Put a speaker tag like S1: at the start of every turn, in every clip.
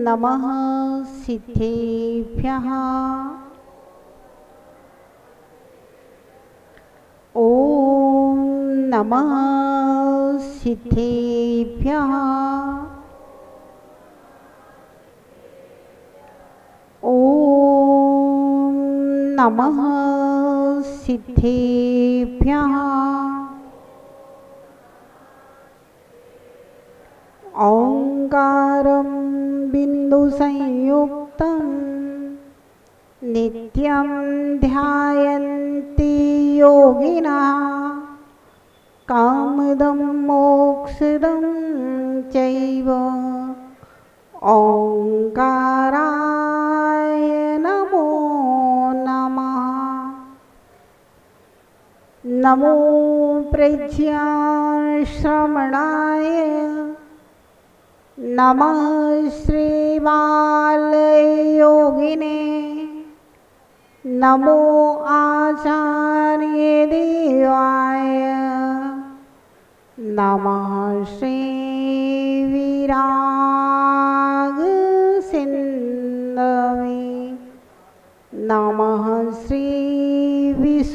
S1: नमः सिद्धेभ्यः। ॐ नमः सिद्धेभ्यः। ॐ नमः सिद्धेभ्यः। ओंकारं बिन्दुसंयुक्तं नित्यं ध्यायन्ति योगिनः कामदं मोक्षदं चैव। ओंकाराय नमो नमः। नमो प्रज्ञाश्रवणाय नमः श्रीबालयोगिने। नमो आचार्यदेवाय। नमः श्रीविरागसिन्धवे। नमः श्रीविशुद्धसिन्धवे।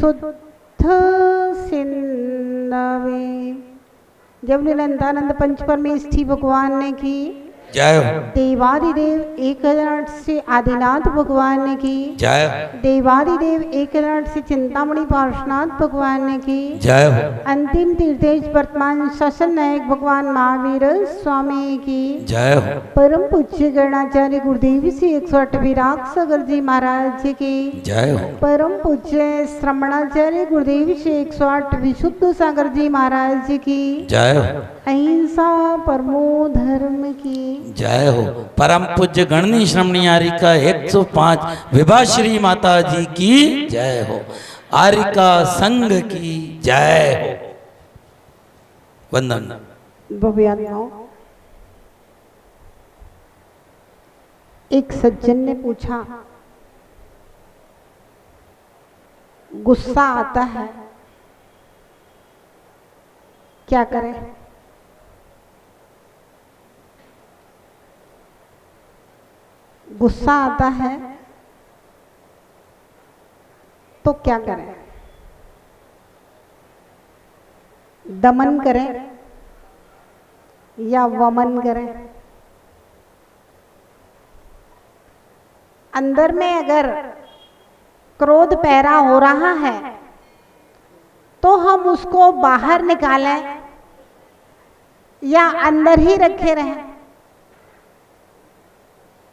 S1: जब निरंतानंद पंच परमेष्ठी भगवान ने की
S2: जय हो।
S1: देवादिदेव एकनाथ से आदिनाथ भगवान ने की
S2: जय हो।
S1: देवादिदेव एकनाथ से चिंतामणि पार्श्वनाथ भगवान ने की
S2: जय हो।
S1: अंतिम तीर्थेश वर्तमान शासन नायक भगवान महावीर स्वामी की
S2: जय हो।
S1: परम पूज्य गणाचार्य गुरुदेव श्री 108 विराग सागर जी महाराज जी की
S2: जय हो।
S1: परम पूज्य श्रमणाचार्य गुरुदेव श्री 108 विशुद्ध सागर जी महाराज जी की
S2: जय हो।
S1: अहिंसा परमो धर्म की
S2: जय हो। परम पूज्य गणनी श्रमणी आरिका 105 विभाश्री माता जी की जय हो। आरिका संघ की जय हो। वंदन।
S1: भव्यात्माओं, एक सज्जन ने पूछा, गुस्सा आता है, क्या करें? गुस्सा आता है तो क्या करें? दमन करें या वमन करें? अंदर में अगर क्रोध पैदा हो रहा है तो हम उसको बाहर निकालें या अंदर ही रखे रहें?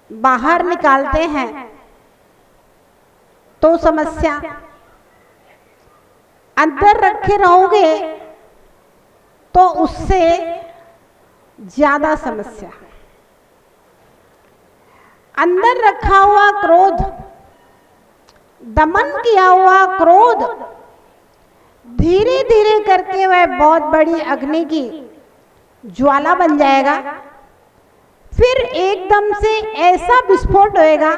S1: बाहर निकालते हैं तो समस्या, अंदर रखे रहोगे तो उससे ज्यादा समस्या। अंदर रखा हुआ क्रोध, दमन किया हुआ क्रोध धीरे धीरे करके वह बहुत बड़ी अग्नि की ज्वाला बन जाएगा। फिर एकदम से ऐसा विस्फोट होएगा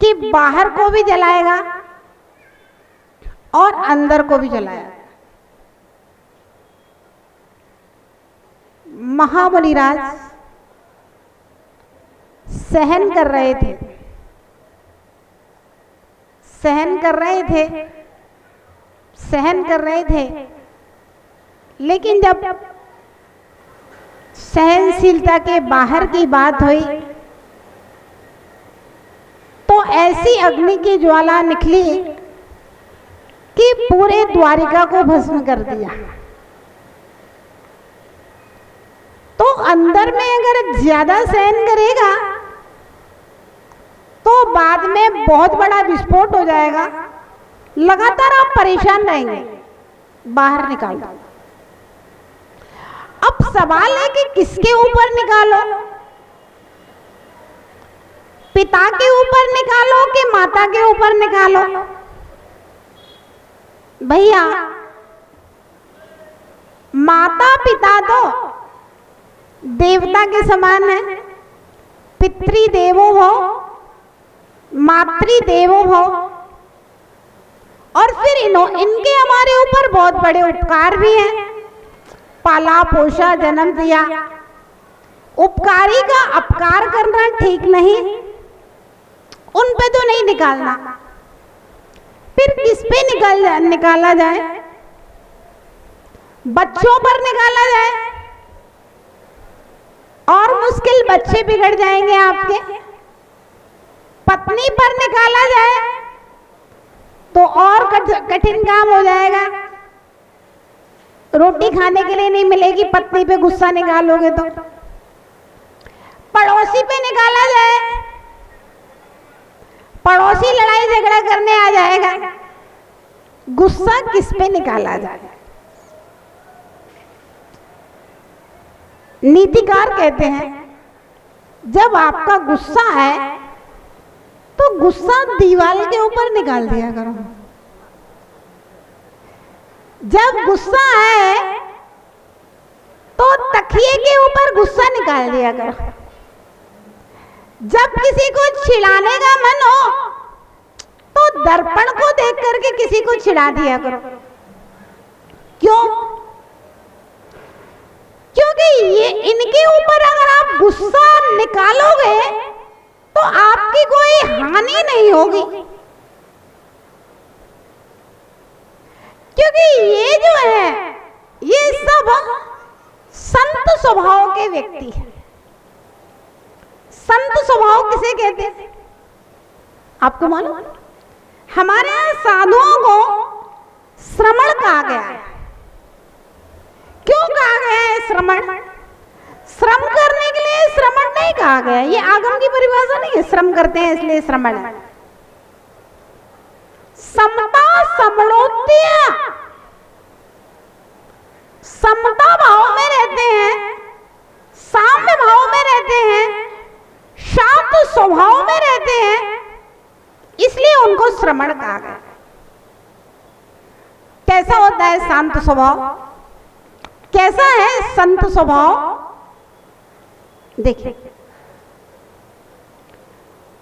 S1: कि बाहर को भी जलाएगा और अंदर को भी जलाएगा। महामुनिराज सहन कर रहे थे, सहन कर रहे थे, लेकिन जब सहनशीलता के बाहर की बात हुई तो ऐसी अग्नि की ज्वाला निकली कि पूरे द्वारिका को भस्म कर दिया। तो अंदर में अगर ज्यादा सहन करेगा तो बाद में बहुत बड़ा विस्फोट हो जाएगा, लगातार आप परेशान रहेंगे। बाहर निकाल दो। अब सवाल है कि किसके ऊपर निकालो? पिता के ऊपर निकालो कि माता के ऊपर निकालो? भैया, माता पिता तो देवता के समान है। पितृदेवो भव, मातृदेवो भव। और फिर इनके हमारे ऊपर बहुत बड़े उपकार भी हैं। पाला पोषा, जन्म दिया, उपकारी का अपकार करना ठीक नहीं, उन पे तो नहीं निकालना, फिर किस पे निकाला जाए? बच्चों पर निकाला जाए और मुश्किल, बच्चे बिगड़ जाएंगे आपके। पत्नी पर निकाला जाए तो और कठिन काम हो जाएगा, रोटी खाने के लिए नहीं मिलेगी, पत्नी पे गुस्सा निकालोगे तो। पड़ोसी पे निकाला जाए, पड़ोसी लड़ाई झगड़ा करने आ जाएगा, गुस्सा किस पे निकाला जाए? नीतिकार कहते हैं जब आपका गुस्सा है तो गुस्सा दीवार के ऊपर निकाल दिया करो। जब गुस्सा है तो तकिए के ऊपर गुस्सा निकाल दिया करो। जब किसी को चिढ़ाने का मन हो तो दर्पण को देख करके किसी को चिढ़ा दिया करो। क्यों? क्योंकि ये इनके ऊपर अगर आप गुस्सा निकालोगे तो आपकी कोई हानि नहीं होगी, क्योंकि ये जो है ये सब संत स्वभाव के व्यक्ति हैं। संत स्वभाव किसे कहते हैं आपको मालूम? हमारे यहाँ साधुओं को श्रमण कहा गया है। क्यों कहा गया है श्रमण? श्रम करने के लिए श्रमण नहीं कहा गया, ये आगम की परिभाषा नहीं है। श्रम करते हैं इसलिए श्रमण है। समता समलोत्य, समता भाव में रहते हैं, साम्य भाव में रहते हैं, शांत स्वभाव में रहते हैं, इसलिए उनको श्रमण कहा गया। कैसा होता है शांत स्वभाव? कैसा है संत स्वभाव? देखिए,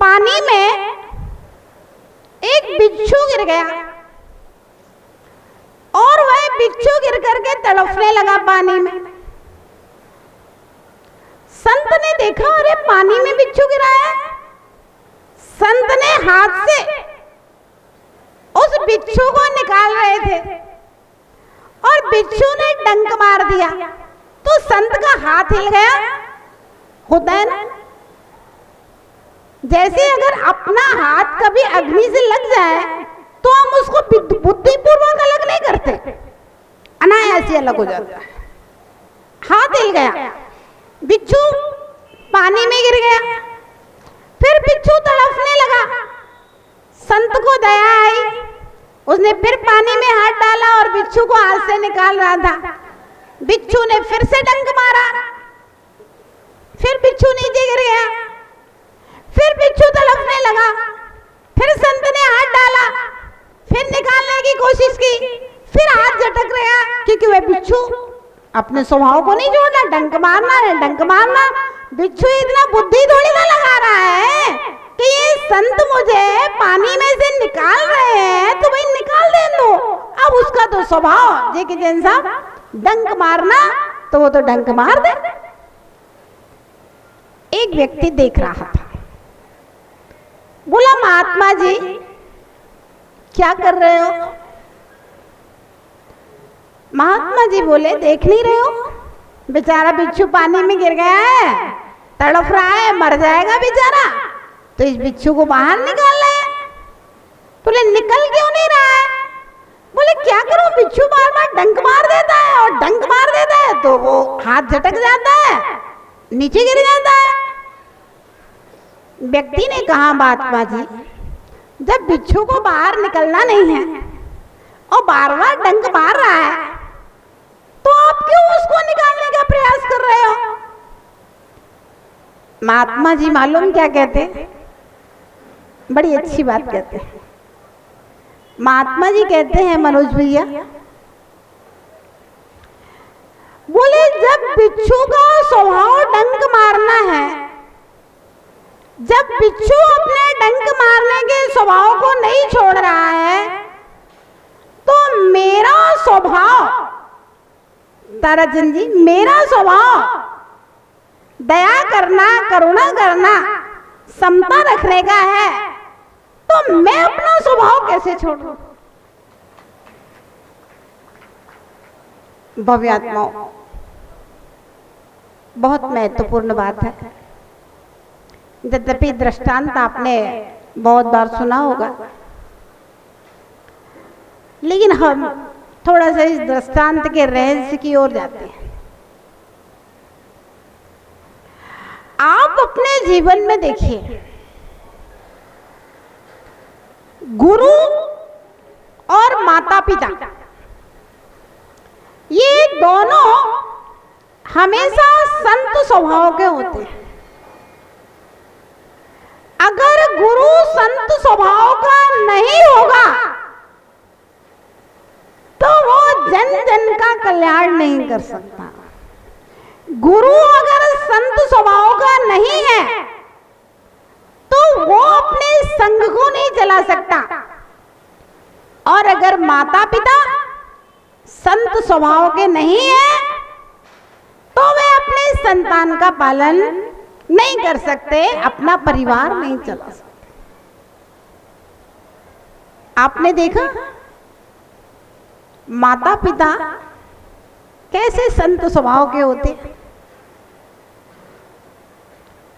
S1: पानी में एक बिच्छू गिर गया और वह बिच्छू गिर करके तड़फने लगा पानी में। संत ने देखा, अरे पानी में बिच्छू गिरा है। संत ने हाथ से उस बिच्छू को निकाल रहे थे और बिच्छू ने डंक मार दिया तो संत का हाथ हिल गया। होता है ना, जैसे अगर अपना हाथ कभी अग्नि से लग जाए तो हम उसको बुद्धिपूर्वक अलग नहीं करते, अनायास अलग हो जाता है। हाथ हिल गया, बिच्छू पानी में गिर गया, फिर बिच्छू तड़फने लगा। संत को दया आई, उसने फिर पानी में हाथ डाला और बिच्छू को हाथ से निकाल रहा था। बिच्छू ने फिर से डंक मारा, फिर बिच्छू नीचे गिर गया, फिर बिच्छू तड़फने लगा, फिर संत ने हाथ डाला, फिर निकालने की कोशिश की, फिर हाथ झटक गया, क्योंकि वह बिच्छू अपने स्वभाव को नहीं छोड़ना, डंक मारना है, डंक मारना। बिच्छू इतना बुद्धि थोड़ी ना लगा रहा है कि ये संत मुझे पानी में से निकाल रहे हैं तो भाई निकाल दे दो। अब उसका तो स्वभाव जे कि जैन साहब डंक मारना, तो वो तो डंक मार दे। एक व्यक्ति देख रहा था, बोला महात्मा जी क्या कर रहे हो? महात्मा जी बोले देख नहीं रहे हो, बेचारा बिच्छू पानी में गिर गया है, तड़प रहा है, मर जाएगा बेचारा, तो इस बिच्छू को बाहर निकाल रहे हैं। बोले निकल क्यों नहीं रहा है? बोले क्या करूं, बिच्छू बार बार डंक मार देता है और डंक मार देता है तो वो हाथ झटक जाता है, नीचे गिर जाता है। व्यक्ति ने कहा महात्मा जी जब बिच्छू को बाहर निकलना नहीं है और बार बार डंक मार रहा है तो आप क्यों उसको निकालने का प्रयास कर रहे हो? महात्मा जी मालूम क्या कहते? बड़ी अच्छी बात कहते हैं। महात्मा जी कहते हैं मनोज भैया, बोले जब बिच्छू का स्वभाव डंक मारना है, जब बिच्छू अपने डंक मारने के स्वभाव को नहीं छोड़ रहा है तो मेरा स्वभाव, ताराचंद जी, मेरा स्वभाव दया करना, करुणा करना, समता रखने का है, तो मैं अपना स्वभाव कैसे छोड़ूं? भव्यात्माओं, बहुत महत्वपूर्ण बात है। यद्यपि दृष्टांत आपने बहुत बार सुना होगा, लेकिन हम थोड़ा सा इस दृष्टांत के रहस्य की ओर जाते हैं। आप अपने जीवन में देखिए, गुरु और माता पिता ये दोनों हमेशा संत स्वभाव के होते हैं। अगर गुरु संत स्वभाव का नहीं होगा तो वो जन जन का कल्याण नहीं कर सकता। गुरु अगर संत स्वभाव का नहीं है तो वो अपने संग को नहीं चला सकता, और अगर माता पिता संत स्वभाव के नहीं है तो वे अपने संतान का पालन नहीं कर सकते, अपना परिवार नहीं चला सकते। आपने देखा माता पिता कैसे संत स्वभाव के होते।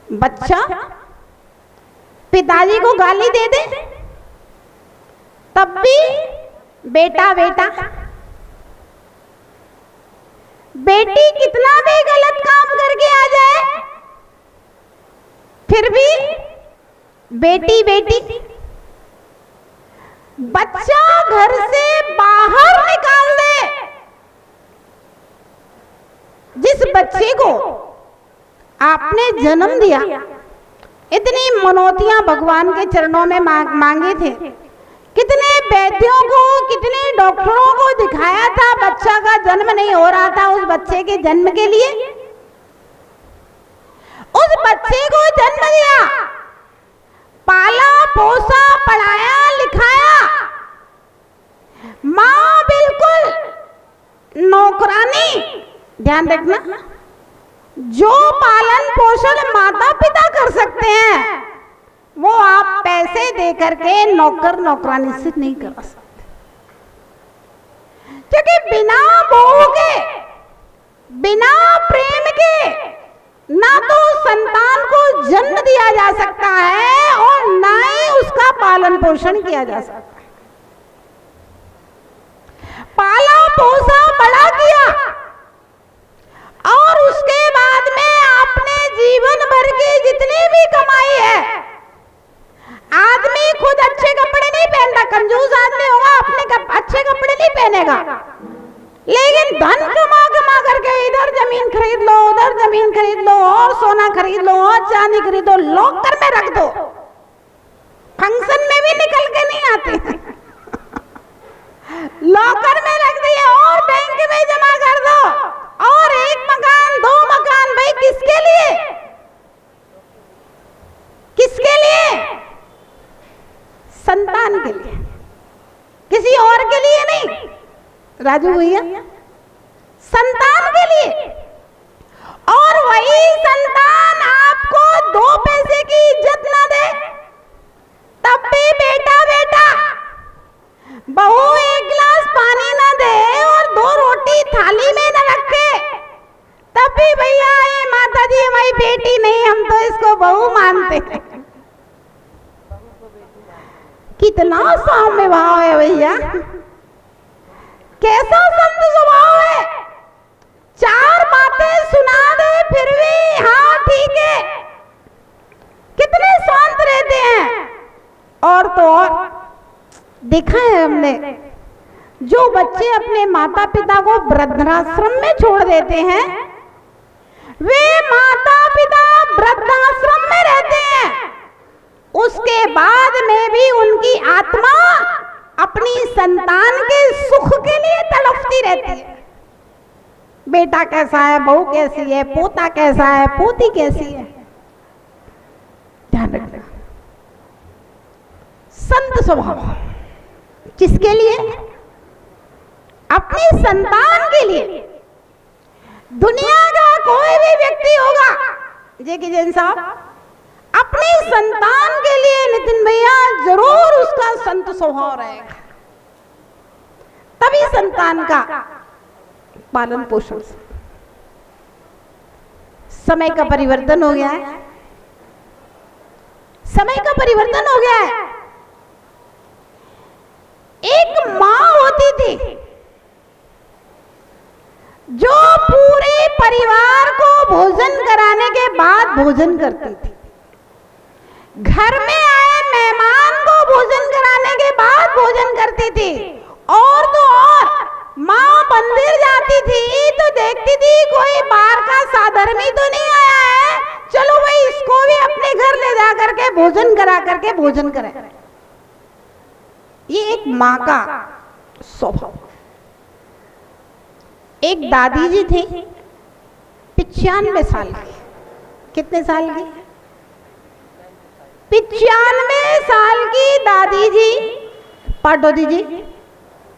S1: बच्चा पिताजी को गाली दे दे तब भी बेटा बेटा, बेटी कितना भी गलत काम करके आ जाए फिर भी बेटी बेटी। बच्चा घर से बाहर निकाल दे, जिस बच्चे को आपने जन्म दिया, इतनी मनौतियां भगवान के चरणों में मांगे थे, कितने वैद्यों को, कितने डॉक्टरों को दिखाया था, बच्चा का जन्म नहीं हो रहा था। उस बच्चे के जन्म के लिए उस बच्चे को जन्म दिया, पाला पोसा, पढ़ाया लिखाया। माँ बिल्कुल नौकरानी। ध्यान रखना, जो पालन पोषण माता पिता कर सकते हैं वो आप पैसे दे करके नौकर नौकरानी से नहीं करा सकते, क्योंकि बिना मोह के, बिना प्रेम के ना तो संतान को जन्म दिया जा सकता है और ना ही उसका पालन पोषण किया जा सकता है। पाला पोसा बड़ा किया और उसके बाद में आपने जीवन भर की जितनी भी कमाई है, आदमी खुद अच्छे कपड़े नहीं पहनता, कंजूस आदमी होगा अपने अच्छे कपड़े नहीं पहनेगा, लेकिन धन कमा कमा करके इधर जमीन खरीद लो, उधर जमीन खरीद लो, और सोना खरीद लो, और चांदी खरीद लो, लॉकर में रख दो, फंक्शन में भी निकल के नहीं आते लॉकर में रख दिया और बैंक में जमा कर दो, और एक मकान, दो मकान, भाई किसके लिए? किसके लिए? संतान के लिए, किसी और के लिए नहीं। राजू भैया, संतान के लिए। और वही संतान आपको 2 पैसे की इज्जत ना दे तब भी बेटा बेटा, बहू 1 गिलास पानी ना दे और 2 रोटी थाली में न रखे तब भी भैया ये माता जी हमारी बेटी नहीं, हम तो इसको बहू मानते हैं। कितना सौम्य भाव है भैया, कैसा संत स्वभाव है। 4 बातें सुना दे फिर भी हाँ ठीक है, कितने शांत रहते हैं। और तो और देखा है हमने, जो बच्चे अपने माता पिता को वृद्धाश्रम में छोड़ देते हैं, वे माता पिता वृद्धाश्रम में रहते हैं, उसके बाद में भी उनकी आत्मा अपनी संतान के सुख के लिए तड़पती रहती है। बेटा कैसा है, बहू कैसी है, पोता कैसा है, पोती कैसी है। ध्यान रखना, संत स्वभाव किसके लिए? अपनी संतान के लिए। दुनिया का कोई भी व्यक्ति होगा जैकी जैन साहब अपनी संतान के लिए नितिन भैया जरूर उसका संत स्वभाव रहेगा, तभी संतान का पालन पोषण। समय का परिवर्तन हो गया है, समय का परिवर्तन हो गया है। एक मां होती थी जो पूरे परिवार को भोजन कराने के बाद भोजन करती थी। घर में आए मेहमान को भोजन कराने के बाद भोजन करती थी। और तो और मां मंदिर जाती थी तो देखती थी कोई बाहर का साधर्मी तो नहीं आया है, चलो भाई इसको भी अपने घर ले जा करके भोजन करा करके भोजन करें। ये एक मां का स्वभाव। एक दादी जी थी 95 साल की। कितने साल की? 95 साल की दादी जी पाटोदी जी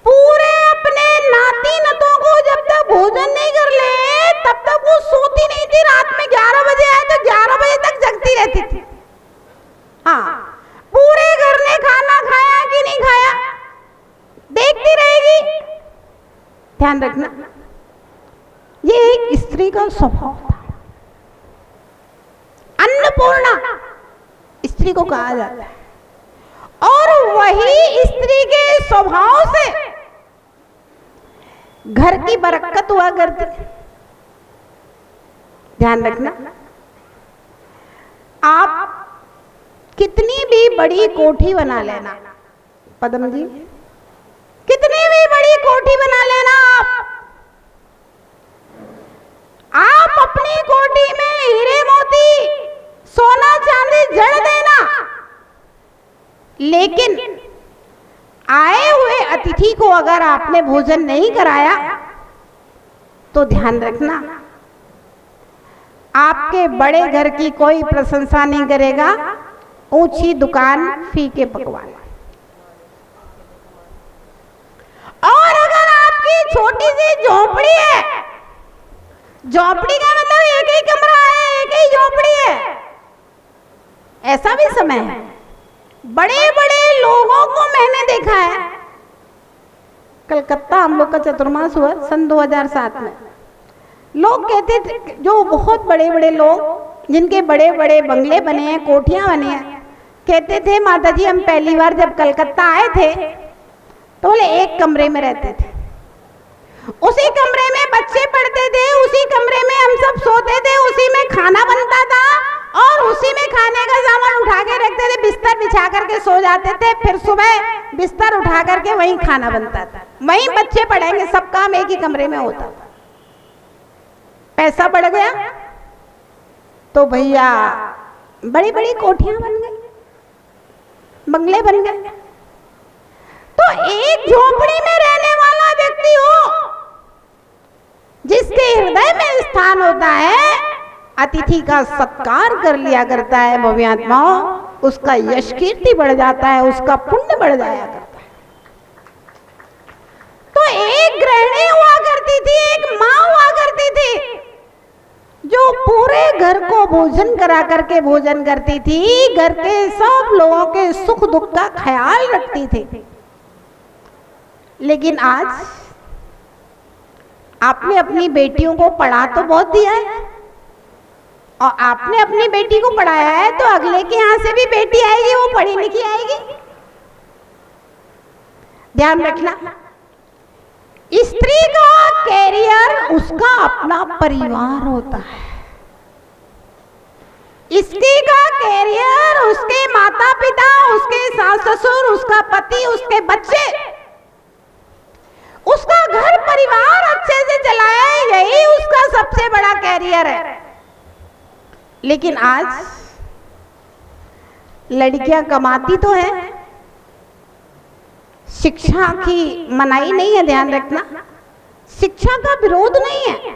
S1: पूरे अपने नाती नतों को जब तक भोजन नहीं कर ले तब तक वो सोती नहीं थी। रात में 11 बजे आए तो 11 बजे तक जगती रहती थी। हाँ, पूरे घर ने खाना खाया कि नहीं खाया देखती रहेगी। ध्यान रखना, ये एक स्त्री का स्वभाव था। अन्नपूर्णा स्त्री को कहा जाता है, और वही स्त्री के स्वभाव से घर की बरकत हुआ करती। ध्यान रखना, आप कितनी भी बड़ी कोठी बना लेना, पद्म जी कितनी भी बड़ी कोठी बना लेना, आप अपनी कोठी में हीरे मोती सोना चांदी जड़ देना, लेकिन आए हुए अतिथि को अगर आपने भोजन नहीं कराया तो ध्यान रखना आपके बड़े घर की कोई प्रशंसा नहीं करेगा। ऊंची दुकान फीके पकवान। और अगर आपकी छोटी सी झोपड़ी है, झोपड़ी का मतलब एक ही कमरा है, एक ही झोपड़ी है, ऐसा भी समय है। बड़े बड़े लोगों को मैंने देखा है, कलकत्ता हम लोग का चतुर्मास हुआ सन 2007 में। लोग कहते थे, जो बहुत बड़े बड़े लोग जिनके बड़े बड़े बंगले बने हैं, कोठियां बनी हैं, कहते थे माता जी हम पहली बार जब कलकत्ता आए थे तो बोले एक कमरे में रहते थे, उसी कमरे में बच्चे पढ़ते थे, उसी कमरे में हम सब सोते थे, उसी में खाना बनता था और उसी में खाने का सामान उठा के रखते थे, बिस्तर बिछा करके सो जाते थे, फिर सुबह बिस्तर उठा करके वहीं खाना बनता था, वहीं बच्चे पढ़ेंगे, सब काम एक ही कमरे में होता था। पैसा बढ़ गया तो भैया बड़ी बड़ी कोठियां बन गई, बंगले बन गए। तो एक झोपड़ी में रहने वाला व्यक्ति हो जिसके हृदय में स्थान होता है, अतिथि का सत्कार कर लिया करता है भव्यात्माओं, उसका यश कीर्ति बढ़ जाता है, उसका पुण्य बढ़ जाया करता है। तो एक गृहिणी हुआ करती थी, एक मां हुआ करती थी जो पूरे घर को भोजन करा करके भोजन करती थी, घर के सब लोगों के सुख दुख का ख्याल रखती थी। लेकिन आज आपने अपनी बेटियों को पढ़ा तो बहुत दिया है, और आपने अपनी बेटी को पढ़ाया है तो अगले के यहां से भी बेटी आएगी, वो पढ़ी लिखी आएगी। ध्यान रखना, स्त्री का कैरियर उसका अपना परिवार होता है। स्त्री का कैरियर उसके माता पिता, उसके सास ससुर, उसका पति, उसके बच्चे, उसका घर परिवार अच्छे से चलाए, यही उसका सबसे बड़ा कैरियर है। लेकिन आज लड़कियां कमाती तो है, शिक्षा की मनाही नहीं है, ध्यान रखना, शिक्षा का विरोध नहीं है।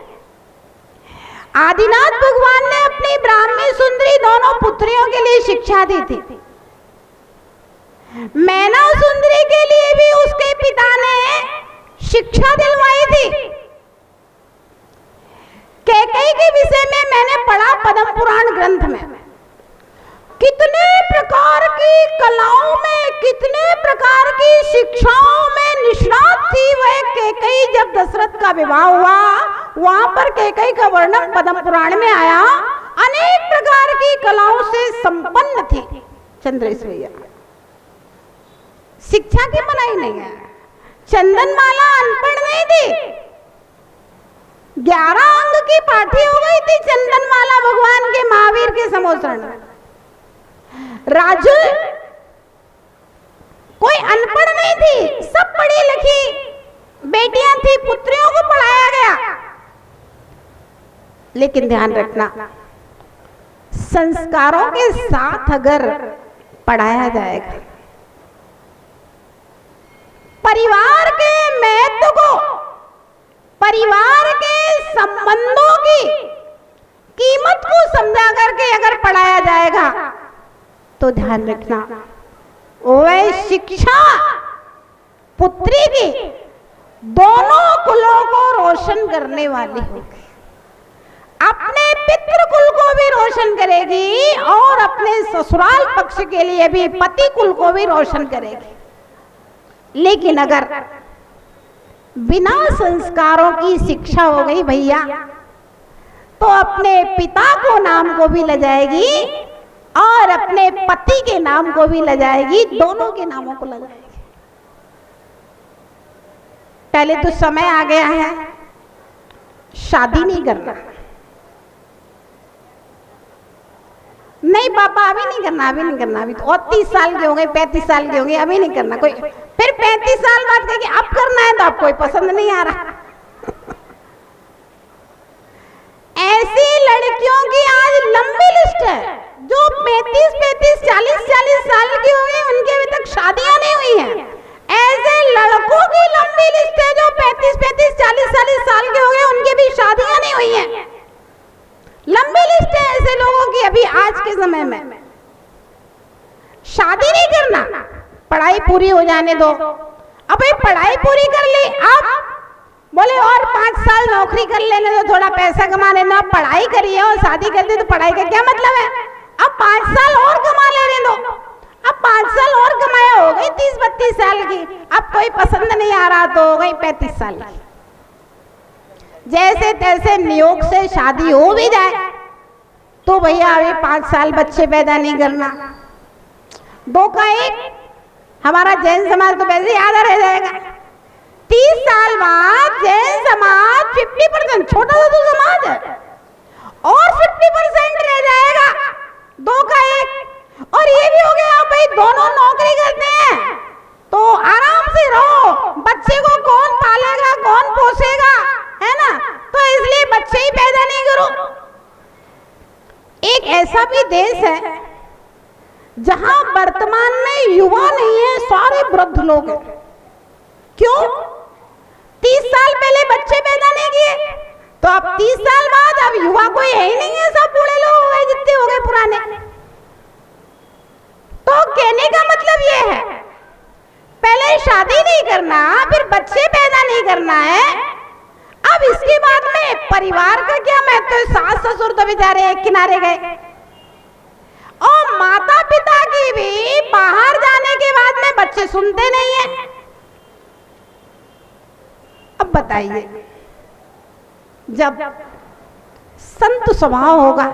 S1: आदिनाथ भगवान ने अपनी ब्राह्मी सुंदरी दोनों पुत्रियों के लिए शिक्षा दी थी। मैना सुंदरी के लिए भी उसके पिता ने शिक्षा दिलवाई थी। कैकेयी कैकेयी के विषय में मैंने पढ़ा पद्म पुराण ग्रंथ में, कितने प्रकार की कलाओं में, कितने प्रकार की शिक्षाओं में निष्णात थी वह कैकेयी। जब दशरथ का विवाह हुआ वहां पर कैकेयी का वर्णन पद्म पुराण में आया, अनेक प्रकार की कलाओं से संपन्न थी। चंद्रेश भैया, शिक्षा की मनाही नहीं है, चंदनमाला अनपढ़ नहीं थी, 11 अंग की पाठी हो गई थी चंदनमाला भगवान के महावीर के समोसरण में। राजू कोई अनपढ़ नहीं थी, सब पढ़ी लिखी बेटियां थी, पुत्रियों को पढ़ाया गया। लेकिन ध्यान रखना, संस्कारों के साथ अगर पढ़ाया जाएगा, परिवार के महत्व को, परिवार के संबंधों की कीमत को समझा करके अगर पढ़ाया जाएगा तो ध्यान रखना वह शिक्षा पुत्री की दोनों कुलों को रोशन करने वाली होगी। अपने पितृकुल को भी रोशन करेगी और अपने ससुराल पक्ष के लिए भी पति कुल को भी रोशन करेगी। लेकिन अगर बिना संस्कारों की शिक्षा हो गई भैया, तो अपने पिता को नाम को भी ले जाएगी और अपने पति के नाम को भी ले जाएगी, दोनों के नामों को ले जाएगी। पहले तो समय आ गया है शादी नहीं करना। नहीं पापा अभी नहीं करना, अभी नहीं करना, अभी तो और 30 साल के हो गए, 35 साल के हो गए, अभी नहीं करना। कोई फिर 35 साल बाद कहेगी अब करना है तो आपको कोई पसंद नहीं आ रहा। ऐसी लड़कियों की आज लंबी लिस्ट है जो 35, 40 साल की हो गई, उनकी अभी तक शादियां नहीं हुई हैं। ऐसे लड़कों की लंबी लिस्ट है जो 35, 40 साल के हो गए, उनकी भी शादियां नहीं हुई हैं। लंबी लिस्ट है ऐसे लोगों की अभी आज के समय में। शादी नहीं करना, पढ़ाई पूरी हो जाने दो। अब भाई पढ़ाई पूरी कर ली, अब बोले और 5 साल नौकरी कर लेने दो, थोड़ा पैसा कमा लेना। पढ़ाई करिए और शादी कर दी तो पढ़ाई का क्या मतलब है? अब 5 साल और कमा लेने दो। अब 5 साल और कमाया, हो गई 30-32 साल की। अब कोई पसंद नहीं आ रहा तो हो गई 35 साल की। जैसे तैसे नियोग से शादी हो भी जाए तो भैया अभी 5 साल बच्चे पैदा नहीं करना। 2 का 1, हमारा जैन समाज तो वैसे आधा रह जाएगा। 30 साल बाद जैन समाज 50%, छोटा सा तो समाज है, और 50% रह जाएगा। 2 का 1, और ये भी हो गया भाई दोनों नौकरी करते हैं तो आराम से रहो, बच्चे को कौन पालेगा, कौन पोसेगा, है ना? तो इसलिए बच्चे ही पैदा नहीं करो। एक ऐसा भी देश है जहां वर्तमान में युवा नहीं है, सारे वृद्ध लोग हैं। क्यों? 30 साल पहले बच्चे पैदा नहीं किए तो अब 30 साल बाद अब युवा कोई है ही नहीं है, सब बूढ़े लोग हो गए, जितने हो गए पुराने। तो कहने का मतलब ये है, पहले शादी नहीं करना, फिर बच्चे पैदा नहीं करना है। अब इसके बाद में परिवार का क्या महत्व है? सास ससुर तो बेचारे एक किनारे गए, और माता पिता की भी बाहर जाने के बाद में बच्चे सुनते नहीं है। अब बताइए, जब संत स्वभाव होगा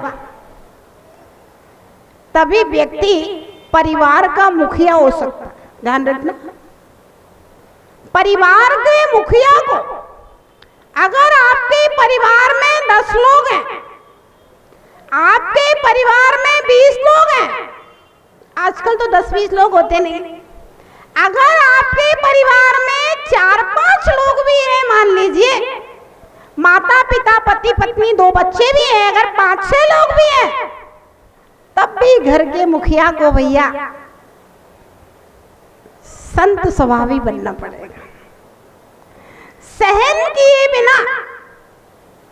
S1: तभी व्यक्ति परिवार का मुखिया हो सकता है। ध्यान रखना, परिवार के मुखिया को, अगर आपके परिवार में 10 लोग हैं, आपके परिवार में 20 लोग हैं, आजकल तो 10-20 लोग होते नहीं, अगर आपके परिवार में 4-5 लोग भी हैं, मान लीजिए माता पिता पति पत्नी 2 बच्चे भी हैं, अगर 5-6 लोग भी हैं, तब भी घर के मुखिया को भैया संत स्वभावी बनना पड़ेगा। सहन किए बिना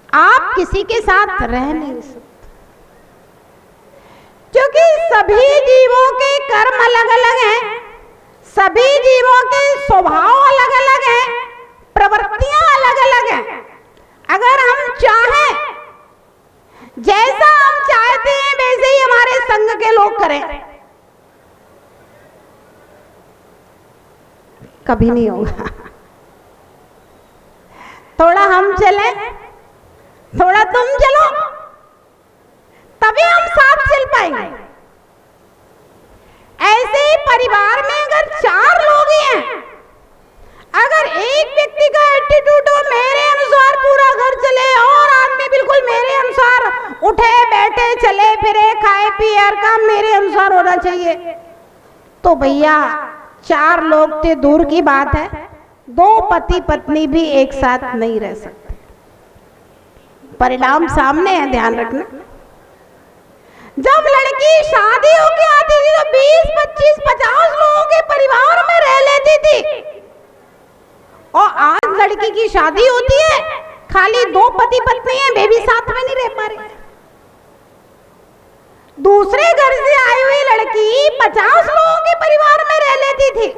S1: आप किसी के साथ रह नहीं सकते, क्योंकि सभी जीवों के कर्म अलग अलग हैं, सभी जीवों के स्वभाव अलग अलग हैं, प्रवृत्तियां अलग अलग हैं। अगर हम चाहें जैसा हम चाहते हैं वैसे ही हमारे संग के लोग करें, कभी नहीं होगा। थोड़ा हम चले, थोड़ा तुम चलो, तभी हम साथ चल पाएंगे। ऐसे ही परिवार में अगर 4 लोग ही हैं, अगर एक व्यक्ति का एटीट्यूड हो मेरे अनुसार पूरा घर चले और आदमी बिल्कुल मेरे अनुसार उठे बैठे चले फिरे खाए पिए हर काम मेरे अनुसार होना चाहिए, तो भैया 4 लोग तो दूर की बात है, 2 पति पत्नी भी एक साथ नहीं रह सकते। परिणाम सामने है, ध्यान रखना। जब लड़की शादी होके आती थी तो 20, 25, 50 लोगों के परिवार में रह लेती थी, और आज लड़की की शादी होती है खाली 2 पति पत्नी हैं, वे भी साथ में नहीं रह पा रहे। दूसरे घर से आई हुई लड़की 50 लोगों के परिवार में रह लेती थी,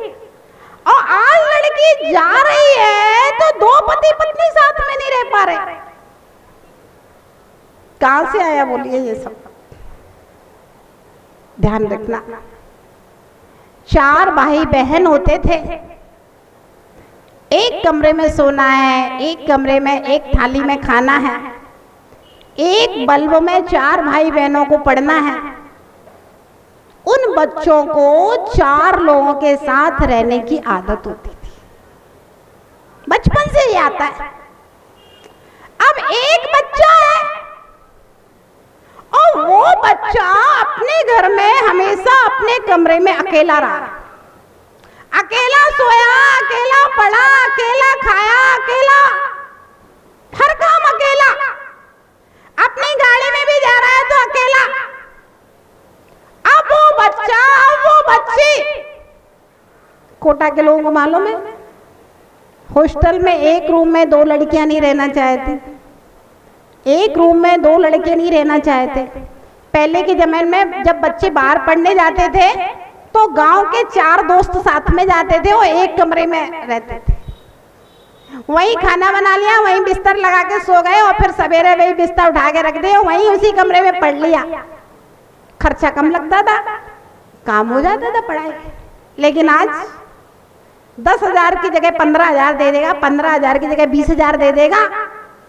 S1: और आज लड़की जा रही है तो 2 पति पत्नी साथ में नहीं रह पा रहे। कहां से आया बोलिए ये सब? ध्यान रखना। 4 भाई बहन होते थे, एक कमरे में सोना है, एक कमरे में एक थाली में खाना है, एक बल्ब में 4 भाई बहनों को पढ़ना है। उन बच्चों को 4 लोगों के साथ रहने की आदत होती थी, बचपन से ही आता है। अब एक बच्चा है और वो बच्चा अपने घर में हमेशा अपने कमरे में अकेला रहा, अकेला सोया, अकेला पढ़ा, अकेला खाया, अकेला हर काम अकेला, अपनी गाड़ी में भी जा रहा है तो अकेला। अब वो बच्चा, अब वो बच्ची, कोटा के लोगों को मालूम है हॉस्टल में एक रूम में 2 लड़कियां नहीं रहना चाहती, एक रूम में 2 लड़के नहीं रहना चाहते। पहले के जमाने में जब बच्चे बाहर पढ़ने जाते थे तो गांव के 4 दोस्त साथ में जाते थे, वो एक कमरे में रहते थे, वहीं खाना बना लिया, वहीं बिस्तर लगा के सो गए और फिर सवेरे वही बिस्तर उठा के रख दिया, वहीं उसी कमरे में पढ़ लिया। खर्चा कम लगता था, काम हो जाता था पढ़ाई। लेकिन आज 10,000 की जगह 15,000 दे देगा, 15,000 की जगह 20,000 दे देगा,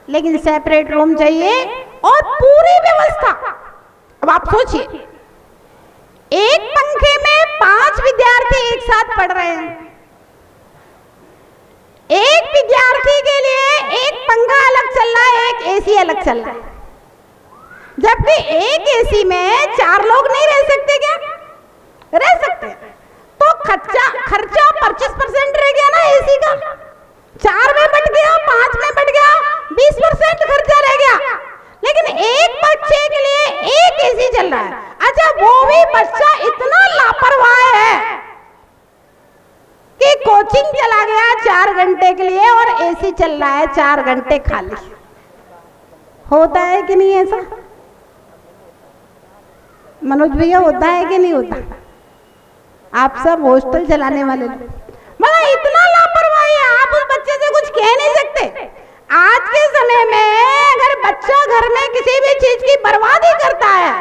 S1: लेकिन सेपरेट रूम चाहिए और पूरी व्यवस्था। अब आप सोचिए, एक पंखे में 5 विद्यार्थी एक साथ पढ़ रहे हैं, एक विद्यार्थी के लिए एक पंखा अलग चल रहा है, एक एसी अलग चल रहा है, जबकि एक एसी में 4 लोग नहीं रह सकते। क्या रह सकते? तो खर्चा 25% रह गया ना एसी का, 4 में बढ़ गया, 5 में बढ़ गया, 20% खर्चा रह गया। लेकिन एक बच्चे के लिए एक एसी चल रहा है। अच्छा, वो भी बच्चा इतना लापरवाह है कि कोचिंग चला गया 4 घंटे के लिए और एसी चल रहा है 4 घंटे खाली। होता है कि नहीं ऐसा मनोज भैया? होता है कि नहीं होता? आप सब हॉस्टल चलाने वाले लोग, मतलब इतना लापरवाही है, आप उस बच्चे से कुछ कह नहीं सकते। आज के समय में अगर बच्चा घर में किसी भी चीज की बर्बादी करता है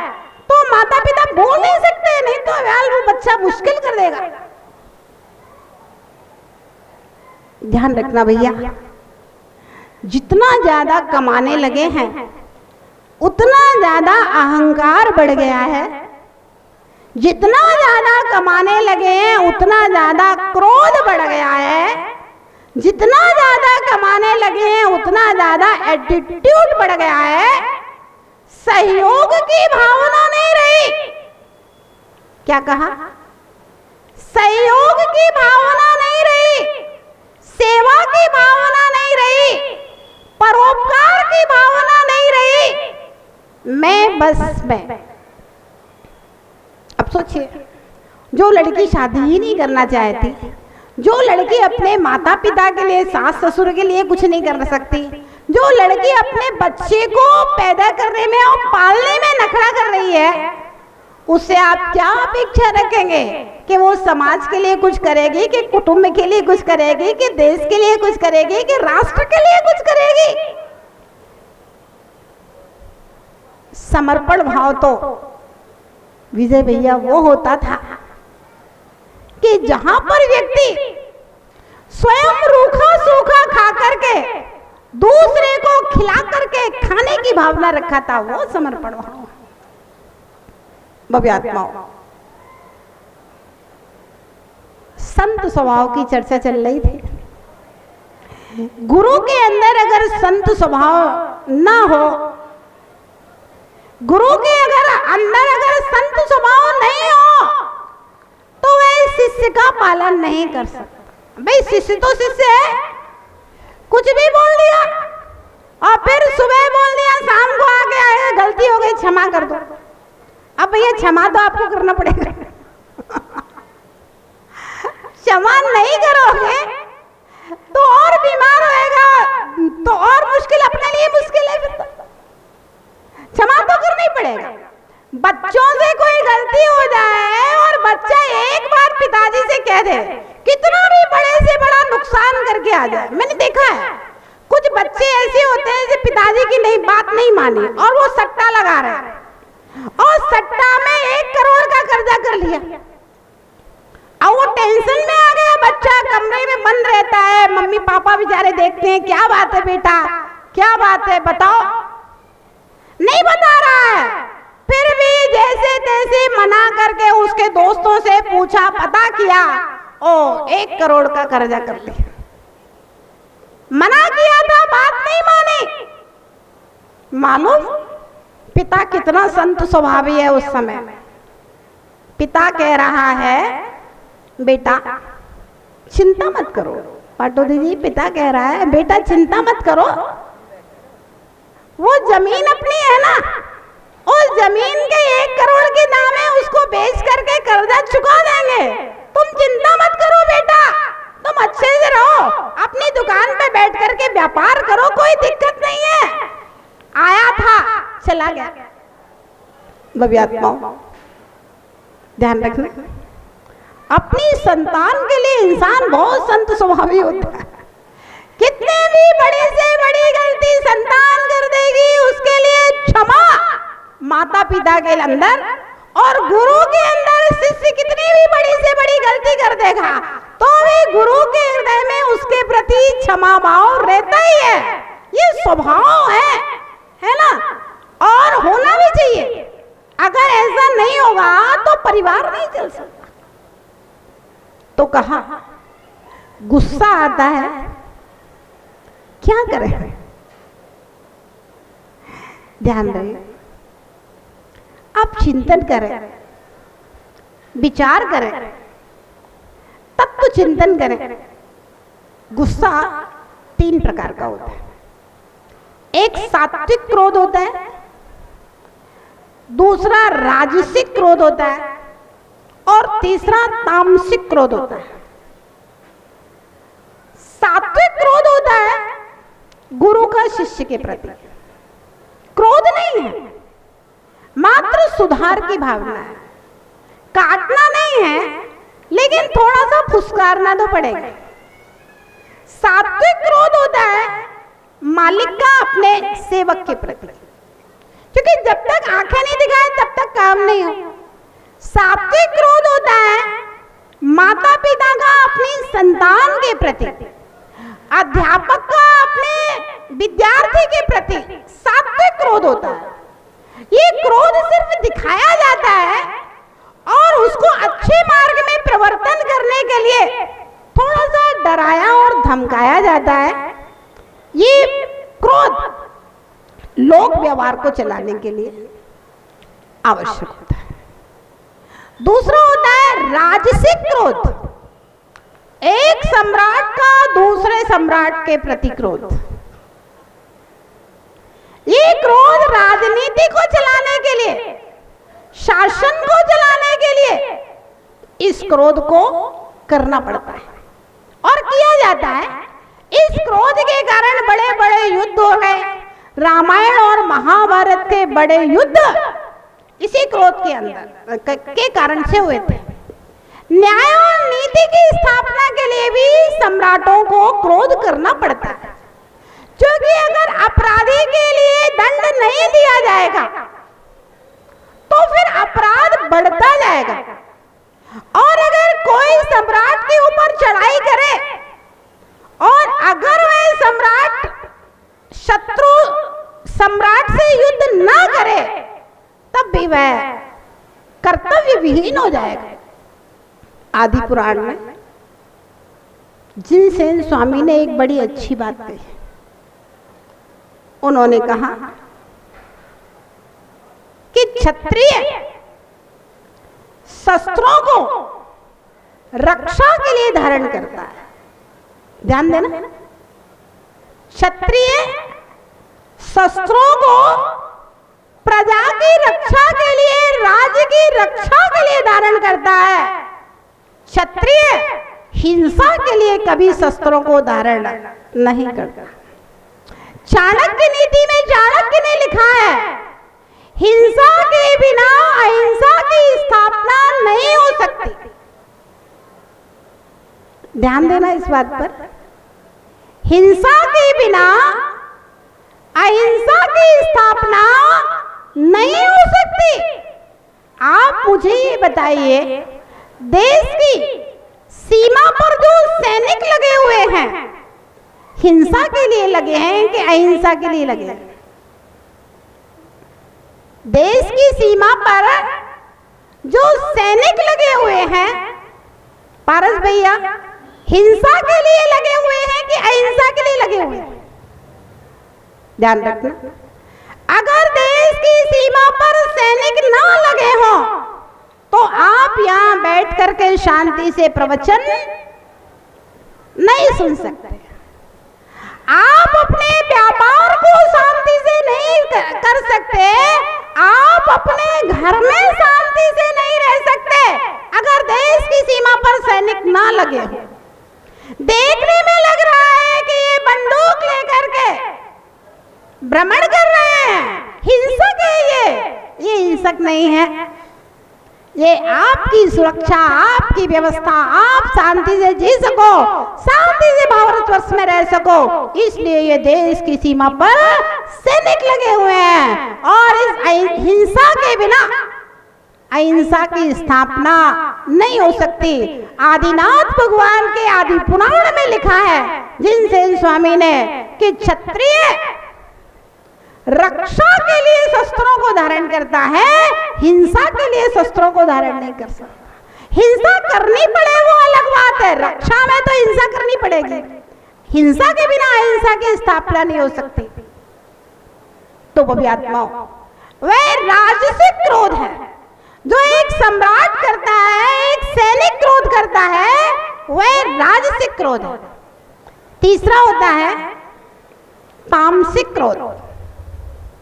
S1: तो माता पिता बोल नहीं सकते, नहीं तो यार वो बच्चा मुश्किल कर देगा। ध्यान रखना भैया, जितना ज्यादा कमाने लगे हैं उतना ज्यादा अहंकार बढ़ गया है, जितना ज्यादा कमाने लगे हैं उतना ज्यादा क्रोध बढ़ गया है, जितना ज्यादा कमाने लगे हैं उतना ज्यादा एटीट्यूड बढ़ गया है, सहयोग की भावना नहीं रही। क्या कहा? सहयोग की भावना नहीं रही, सेवा की भावना नहीं रही, परोपकार की भावना नहीं रही, मैं बस मैं। अब सोचिए, जो लड़की शादी ही नहीं करना चाहती, जो लड़की अपने माता पिता के लिए, सास ससुर के लिए कुछ नहीं कर सकती, जो लड़की अपने बच्चे को पैदा करने में और पालने में नखरा कर रही है, उससे आप क्या अपेक्षा रखेंगे कि वो समाज के लिए कुछ करेगी, कि कुटुंब के लिए कुछ करेगी, कि देश के लिए कुछ करेगी, कि राष्ट्र के लिए कुछ करेगी? समर्पण भाव तो विजय भैया वो होता था कि जहां पर व्यक्ति स्वयं रूखा सूखा खा करके दूसरे को खिला करके खाने की भावना रखा था, वो समर्पण भाव। भव्य आत्माओं, संत स्वभाव की चर्चा चल रही थी। गुरु के अंदर अगर संत स्वभाव ना हो, गुरु के अंदर अगर संत स्वभाव नहीं हो, तो वह शिष्य का पालन नहीं कर सकता। भाई शिष्य तो शिष्य है, कुछ भी बोल दिया और फिर सुबह बोल दिया, शाम को आके आएगा गलती हो गई क्षमा कर दो। अब भैया क्षमा तो आपको करना पड़ेगा। क्षमा नहीं करोगे तो और बीमार होएगा, तो और मुश्किल, अपने लिए मुश्किल है। फिर क्षमा तो करना ही पड़ेगा। बच्चों से कोई गलती हो जाए और बच्चा एक बार पिताजी से कह दे, कितना भी बड़े से बड़ा नुकसान करके आ जाए। मैंने देखा है कुछ बच्चे ऐसे होते हैं जैसे पिताजी की नहीं बात नहीं मानी और वो सट्टा लगा रहे हैं और सट्टा में 1 करोड़ का कर्जा कर लिया। अब वो टेंशन में आ गया बच्चा, कमरे में बंद रहता है, मम्मी पापा बेचारे देखते हैं, क्या बात है बेटा, क्या बात है बताओ, नहीं बता रहा है। फिर भी जैसे तैसे मना करके उसके दोस्तों से पूछा, पता किया, ओ 1 करोड़ का कर्जा कर लिया। मना किया था, बात नहीं मानी। मालूम पिता कितना संत स्वभावी है उस समय। पिता कह रहा है, बेटा चिंता मत करो। पाटोदी जी, पिता कह रहा है, बेटा चिंता मत करो, वो जमीन अपनी है ना, उस जमीन के 1 करोड़ के दाम है, उसको बेच करके कर्जा चुका देंगे। तुम चिंता मत करो बेटा, तुम अच्छे से रहो, अपनी दुकान पे बैठ करके व्यापार करो, कोई दिक्कत नहीं है। आया था, चला गया। भव्य आत्माओं, ध्यान रखना, अपनी संतान के लिए इंसान बहुत संत स्वभावी होता है। कितने भी बड़ी से बड़ी गलती संतान कर देगी, उसके लिए क्षमा माता पिता के अंदर और गुरु के अंदर। शिष्य कितनी भी बड़ी से बड़ी गलती कर देगा तो भी गुरु के हृदय में उसके प्रति क्षमा भाव रहता ही है। ये स्वभाव है ना, और होना भी चाहिए। अगर ऐसा नहीं होगा तो परिवार नहीं चल सकता। तो कहा गुस्सा आता है, क्या करें? ध्यान रहे, आप चिंतन करें, विचार करें, तत्व चिंतन करें। गुस्सा 3 प्रकार का होता है। एक सात्विक क्रोध होता है, दूसरा राजसिक क्रोध होता है और तीसरा तामसिक क्रोध होता है। सात्विक क्रोध होता है गुरु का शिष्य के प्रति। क्रोध नहीं है, मात्र सुधार की भावना है। काटना नहीं है, लेकिन थोड़ा सा फुसकारना तो पड़ेगा। सात्विक क्रोध होता है मालिक का अपने सेवक के प्रति, क्योंकि जब तक आंखें नहीं दिखाए तब तक काम नहीं हो। सात्विक क्रोध होता है माता पिता का अपनी संतान के प्रति, अध्यापक का अपने विद्यार्थी के प्रति सात्विक क्रोध होता है। ये क्रोध सिर्फ दिखाया जाता है और उसको अच्छे मार्ग में प्रवर्तन करने के लिए थोड़ा सा डराया और धमकाया जाता है। ये क्रोध लोक व्यवहार को चलाने के लिए आवश्यक होता है। दूसरा होता है राजसिक क्रोध, एक सम्राट का दूसरे सम्राट के प्रति क्रोध। ये क्रोध राजनीति को चलाने के लिए, शासन को चलाने के लिए इस क्रोध को करना पड़ता है और किया जाता है। इस क्रोध के कारण बड़े बड़े युद्ध हो गए। रामायण और महाभारत के बड़े युद्ध इसी क्रोध के अंदर के कारण से हुए थे। न्याय और नीति की स्थापना के लिए भी सम्राटों को क्रोध करना पड़ता है, क्योंकि अगर अपराधी के लिए दंड नहीं दिया जाएगा तो फिर अपराध बढ़ता जाएगा। और अगर कोई सम्राट के ऊपर चढ़ाई करे और अगर वह सम्राट शत्रु सम्राट से युद्ध ना करे तब भी वह कर्तव्य विहीन हो जाएगा। आदि पुराण में जिनसेन स्वामी ने एक बड़ी अच्छी बात कही। उन्होंने कहा कि क्षत्रिय शस्त्रों को रक्षा के लिए धारण करता है। ध्यान देना, क्षत्रिय शस्त्रों को प्रजा की रक्षा के लिए, राज्य की रक्षा के लिए धारण करता है। क्षत्रिय हिंसा के लिए कभी शस्त्रों को धारण नहीं करता। चाणक्य नीति में चाणक्य ने लिखा है, हिंसा के बिना अहिंसा की स्थापना नहीं हो सकती। ध्यान देना इस बात पर, हिंसा के बिना अहिंसा की स्थापना नहीं हो सकती। आप मुझे ये बताइए, देश की सीमा पर जो सैनिक लगे हुए हैं, हिंसा के लिए लगे हैं कि अहिंसा के लिए लगे हैं? देश की सीमा पर जो सैनिक लगे हुए हैं, पारस भैया, हिंसा के लिए लगे हुए हैं कि अहिंसा के लिए लगे हुए हैं? ध्यान रखना, अगर देश की सीमा पर सैनिक ना लगे हों तो आप यहां बैठ करके शांति से प्रवचन नहीं सुन सकते। आप अपने व्यापार को शांति से नहीं कर सकते, आप अपने घर में शांति से नहीं रह सकते अगर देश की सीमा पर सैनिक ना लगे हो। देखने में लग रहा है कि ये बंदूक लेकर के भ्रमण कर रहे हैं, हिंसक है ये हिंसक नहीं है। ये आपकी सुरक्षा, आपकी व्यवस्था, आप शांति से जी सको, शांति से भारतवर्ष में रह सको, इसलिए ये देश की सीमा पर सैनिक लगे हुए हैं। और इस हिंसा के बिना अहिंसा की स्थापना नहीं हो सकती। आदिनाथ भगवान के आदि पुराण में लिखा है जिनसेन स्वामी ने कि क्षत्रिय रक्षा के लिए शस्त्रों को धारण करता है, हिंसा के लिए शस्त्रों को धारण नहीं कर सकता। हिंसा करनी पड़े वो अलग बात है, रक्षा में तो हिंसा करनी पड़ेगी। हिंसा के बिना अहिंसा की स्थापना नहीं हो सकती। तो भव्यात्माओं, वह राजसिक क्रोध है जो एक सम्राट करता है, एक सैनिक क्रोध करता है, वह राजसिक क्रोध है। तीसरा होता है तामसिक क्रोध।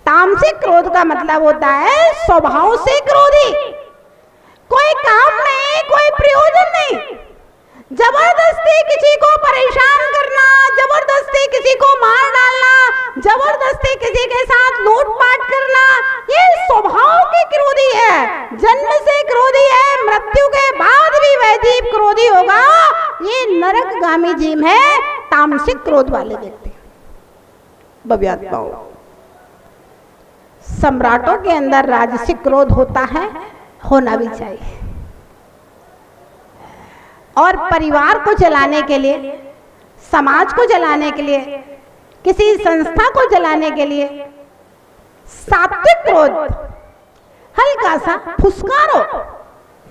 S1: तामसिक क्रोध का मतलब होता है स्वभाव से क्रोधी, कोई काम नहीं, कोई प्रयोजन नहीं, जबरदस्ती किसी को परेशान करना, जबरदस्ती किसी को मार डालना, जबरदस्ती किसी के साथ लूटपाट करना, ये स्वभाव के क्रोधी है, जन्म से क्रोधी है, मृत्यु के बाद भी वह जीव क्रोधी होगा। ये नरकगामी जीव है, तामसिक क्रोध वाले व्यक्ति। भव्यात्माओं, सम्राटों के अंदर राजसिक क्रोध होता है, होना भी चाहिए। और परिवार को चलाने के लिए, समाज को चलाने के लिए, किसी संस्था को चलाने के लिए सात्विक क्रोध, हल्का सा फुसकारो,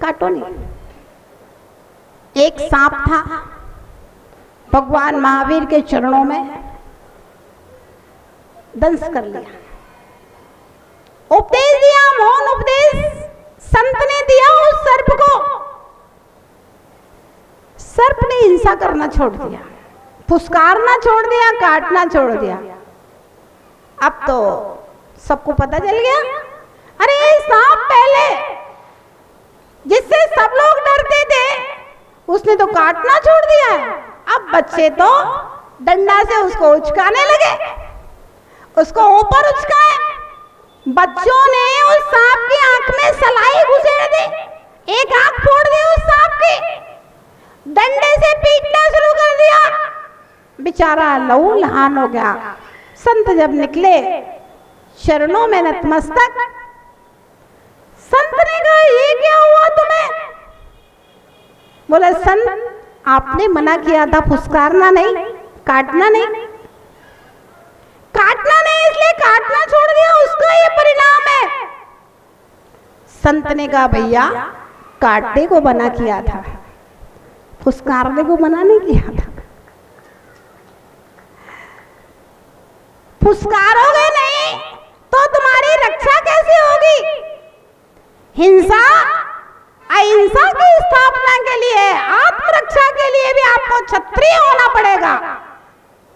S1: काटो नहीं। एक सांप था भगवान महावीर के चरणों में, दंश कर लिया। उपदेश दिया, मौन उपदेश संत ने दिया उस सर्प को। सर्प ने हिंसा करना छोड़ दिया, फुसकारना छोड़ दिया, काटना छोड़ दिया। अब तो सबको पता चल गया, अरे ये सांप पहले जिससे सब लोग डरते थे उसने तो काटना छोड़ दिया है। अब बच्चे तो डंडा से उसको उचकाने लगे, उसको ऊपर उचकाए। बच्चों ने उस सांप की आंख में सलाई घुसेड़ दी, एक आंख फोड़ दी उस सांप की, डंडे से पीटना शुरू कर दिया। बेचारा लहू लहान हो गया। संत जब निकले चरणों में नतमस्तक, बोले संत आपने मना किया था फुसकारना नहीं, काटना नहीं। काटना नहीं इसलिए काटना छोड़ दिया, उसका ये परिणाम है। संत ने कहा भैया काटने को मना किया था, फुसकारने को मना नहीं किया था। फुसकारोगे नहीं तो तुम्हारी रक्षा कैसे होगी? हिंसा अहिंसा की स्थापना के लिए, आत्मरक्षा के लिए भी आपको क्षत्रिय होना पड़ेगा।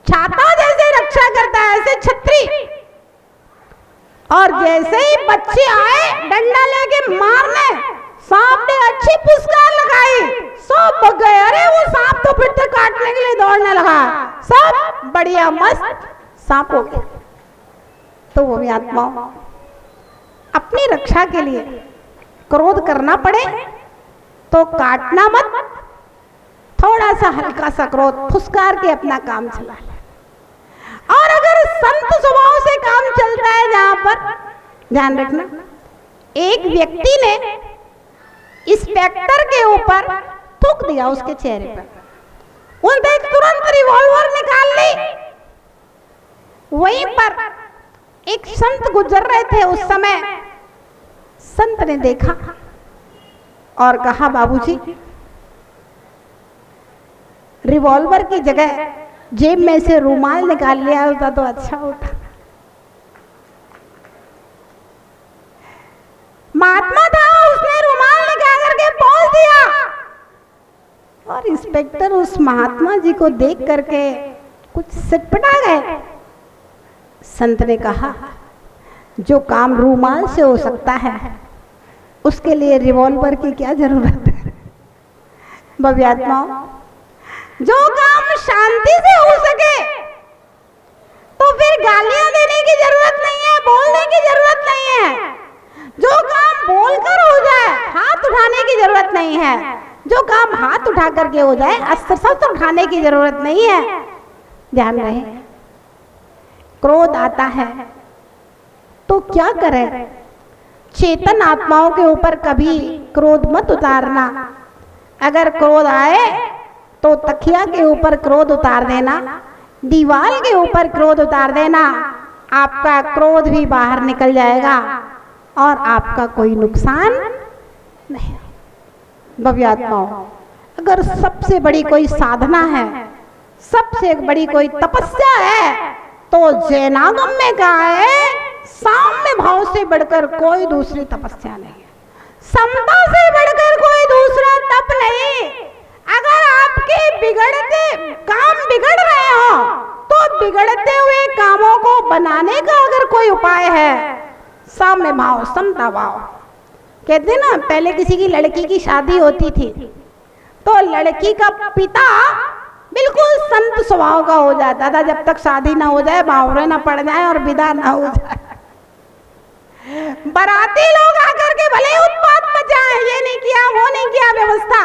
S1: छाता जैसे रक्षा करता है ऐसे छत्री। और जैसे ही बच्चे आए डंडा लेके मारने, सांप ने अच्छी फुसकार लगाई, सब भग गए। अरे वो सांप तो फिर से काटने के लिए दौड़ने लगा, सब बढ़िया मस्त सांप हो गया। तो वो भी आत्मा अपनी रक्षा के लिए क्रोध करना पड़े तो काटना मत, थोड़ा सा हल्का सा क्रोध फुसकार के अपना काम चला ले। और अगर संत स्वभाव से काम चलता है, जहां पर ध्यान रखना, एक व्यक्ति ने इंस्पेक्टर के ऊपर थूक दिया उसके चेहरे पर, उन्होंने तुरंत रिवॉल्वर निकाल ली। वहीं पर एक संत गुजर रहे थे उस समय, संत ने देखा और कहा बाबूजी रिवॉल्वर की जगह जेब में से रुमाल निकाल लिया होता तो अच्छा होता। महात्मा था, उसने रुमाल निकाल करके बोल दिया। और इंस्पेक्टर उस महात्मा जी को देख करके कुछ सिटपटा गए। संत ने कहा जो काम रुमाल से हो सकता है उसके लिए रिवॉल्वर की क्या जरूरत है? भव्यात्माओं, जो काम शांति से हो सके तो फिर गालियां देने की जरूरत नहीं है, बोलने की जरूरत नहीं है। जो काम बोलकर हो जाए, हाथ उठाने की जरूरत नहीं है। जो काम हाथ उठा करके हो जाए, अस्त्र शस्त्र उठाने की जरूरत नहीं है। ध्यान रहे, क्रोध आता है तो क्या करें? चेतन आत्माओं के ऊपर कभी क्रोध मत उतारना। अगर क्रोध आए तो तकिया के ऊपर क्रोध उतार देना, दीवार के ऊपर क्रोध उतार देना, आपका क्रोध भी बाहर निकल जाएगा और आपका कोई नुकसान नहीं। भव्यात्माओं, अगर सबसे बड़ी कोई साधना है, सबसे बड़ी कोई तपस्या है, तो जैनागम में कहा है साम्य भाव से बढ़कर कोई दूसरी तपस्या नहीं है, समता से बढ़कर कोई दूसरा तप नहीं। अगर आपके बिगड़ते काम बिगड़ रहे हो तो बिगड़ते हुए कामों को बनाने का अगर कोई उपाय है, साम्य भाव, समता भाव। कहते ना, पहले किसी की लड़की की शादी होती थी तो लड़की का पिता बिल्कुल संत स्वभाव का हो जाता था, जब तक शादी ना हो जाए, बावरे ना पड़ जाए और विदा ना हो जाए। बाराती लोग आकर के भले उत्पात मचाए, ये नहीं किया वो नहीं किया व्यवस्था,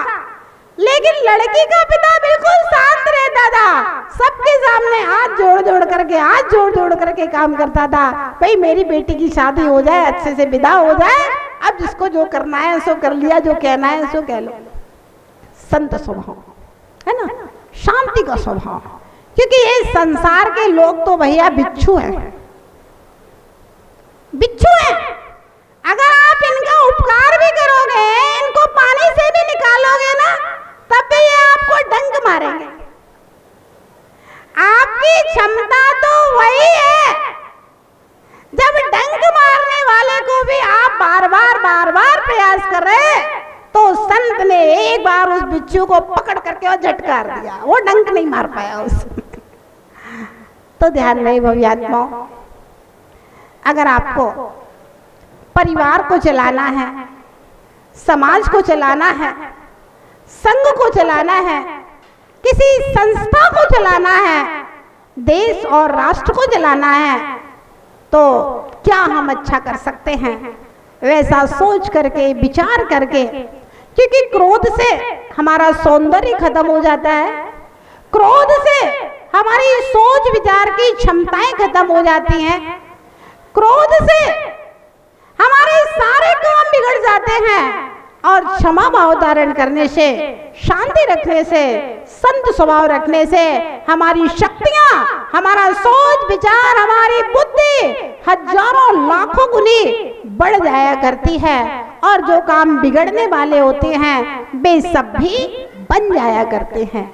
S1: लेकिन लड़की का पिता बिल्कुल शांत रहता था। सबके सामने हाथ जोड़ जोड़ करके काम करता था, भाई मेरी बेटी की शादी हो जाए, अच्छे से विदा हो जाए, अब जिसको जो करना है सो कर लिया, जो कहना है सो कह लो। संत स्वभाव है ना, शांति का स्वभाव। क्योंकि ये संसार के लोग तो भैया बिच्छू हैं, बिच्छू हैं। अगर आप इनका उपकार भी करोगे, इनको पानी से भी निकालोगे ना, तब भी ये आपको डंक मारेंगे। आपकी क्षमता तो वही है, जब डंक मारने वाले को भी आप बार बार प्रयास कर रहे, तो संत ने एक बार उस बिच्छू को पकड़ करके और झटकार दिया, वो डंक नहीं मार पाया उसमें। तो ध्यान रहे भव्यात्माओं, अगर आपको परिवार को चलाना है, समाज को चलाना है, संघ को चलाना है, किसी संस्था को चलाना है, देश और राष्ट्र को चलाना है, तो क्या हम अच्छा कर सकते हैं, वैसा सोच करके, विचार करके। क्योंकि क्रोध से हमारा सौंदर्य खत्म हो जाता है, क्रोध से हमारी सोच विचार की क्षमताएं खत्म हो जाती हैं, क्रोध से हमारे सारे काम बिगड़ जाते हैं। और क्षमा भाव धारण करने से, शांति रखने से, संत स्वभाव रखने से हमारी शक्तियां, हमारा सोच विचार, हमारी बुद्धि हजारों लाखों गुनी बढ़ जाया करती है और जो काम बिगड़ने वाले होते हैं वे सब भी बन जाया करते हैं।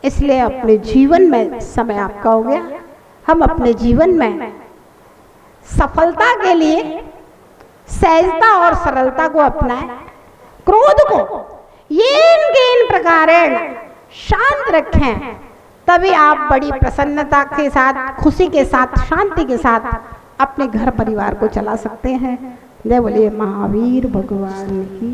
S1: इसलिए अपने जीवन में, समय आपका हो गया, हम अपने जीवन में सफलता के लिए सहजता और सरलता को अपनाएं, क्रोध को इन प्रकारेण शांत रखें, तभी आप बड़ी प्रसन्नता के साथ, खुशी के साथ, शांति के साथ अपने घर परिवार को चला सकते हैं। जय बोलिए महावीर भगवान की।